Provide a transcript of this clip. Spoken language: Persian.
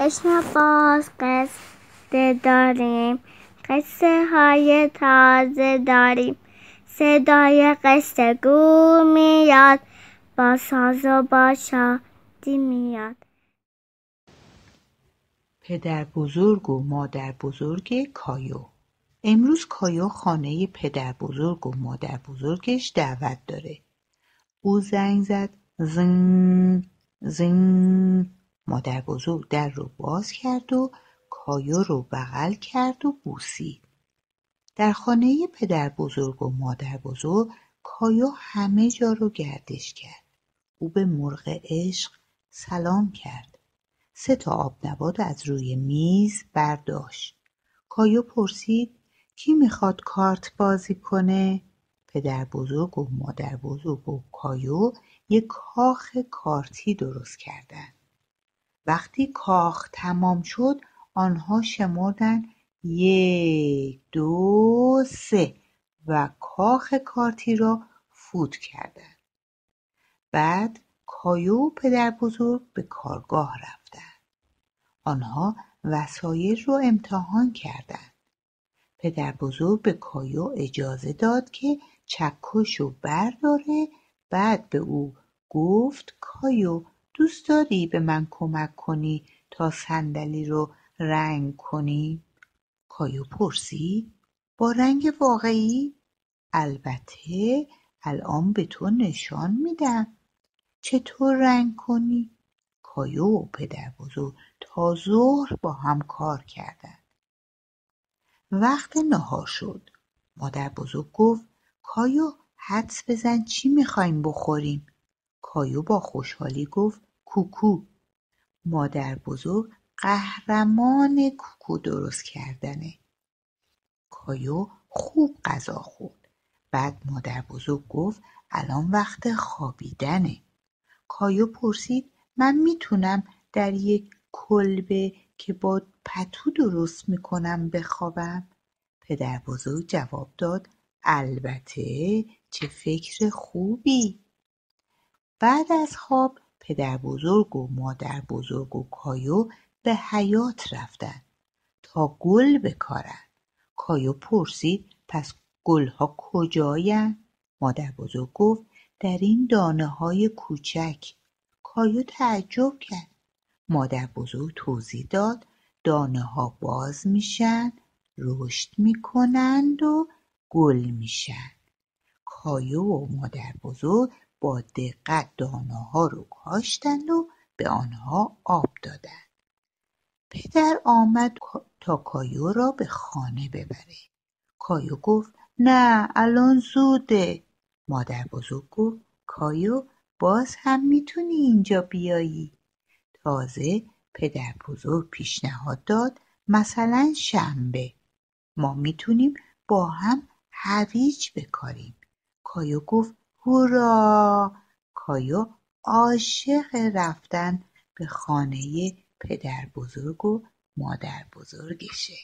چشم باز قصه داریم، قصه های تازه داریم. صدای قصه گو میاد، با ساز و با شادی میاد. پدر بزرگ و مادر بزرگ کایو. امروز کایو خانه پدر بزرگ و مادر بزرگش دعوت داره. او زنگ زد، زنگ زنگ. مادر بزرگ در رو باز کرد و کایو رو بغل کرد و بوسید. در خانه پدر بزرگ و مادر بزرگ کایو همه جا رو گردش کرد. او به مرغ عشق سلام کرد. 3 آب نبات از روی میز برداشت. کایو پرسید کی میخواد کارت بازی کنه؟ پدر بزرگ و مادر بزرگ و کایو یک کاخ کارتی درست کردند. وقتی کاخ تمام شد آنها شمردن 1 2 3 و کاخ کارتی را فوت کردند. بعد کایو و پدر بزرگ به کارگاه رفتند. آنها وسایل رو امتحان کردند. پدر بزرگ به کایو اجازه داد که چکشو برداره. بعد به او گفت کایو دوست داری به من کمک کنی تا صندلی رو رنگ کنی؟ کایو پرسید با رنگ واقعی؟ البته الان به تو نشان میدم چطور رنگ کنی؟ کایو و پدر بزرگ تا ظهر با هم کار کردند. وقت نهار شد. مادر بزرگ گفت کایو حدس بزن چی میخوایم بخوریم؟ کایو با خوشحالی گفت کوکو. مادر بزرگ قهرمان کوکو درست کردنه. کایو خوب غذا خورد. بعد مادر بزرگ گفت الان وقت خوابیدنه. کایو پرسید من میتونم در یک کلبه که با پتو درست میکنم بخوابم؟ پدر بزرگ جواب داد البته، چه فکر خوبی. بعد از خواب پدر بزرگ و مادر بزرگ و کایو به حیاط رفتن تا گل بکارن. کایو پرسید پس گلها کجاین؟ مادر بزرگ گفت در این دانه های کوچک. کایو تعجب کرد. مادر بزرگ توضیح داد دانه ها باز میشن، رشد میکنند و گل میشن. کایو و مادر بزرگ با دقت دانه ها رو کاشتند و به آنها آب دادند. پدر آمد تا کایو را به خانه ببره. کایو گفت نه الان زوده. مادر بزرگ گفت کایو باز هم میتونی اینجا بیایی. تازه پدر بزرگ پیشنهاد داد مثلا شنبه ما میتونیم با هم هویج بکاریم. کایو گفت هورا. کایو عاشق رفتن به خانه پدر بزرگ و مادر بزرگشه.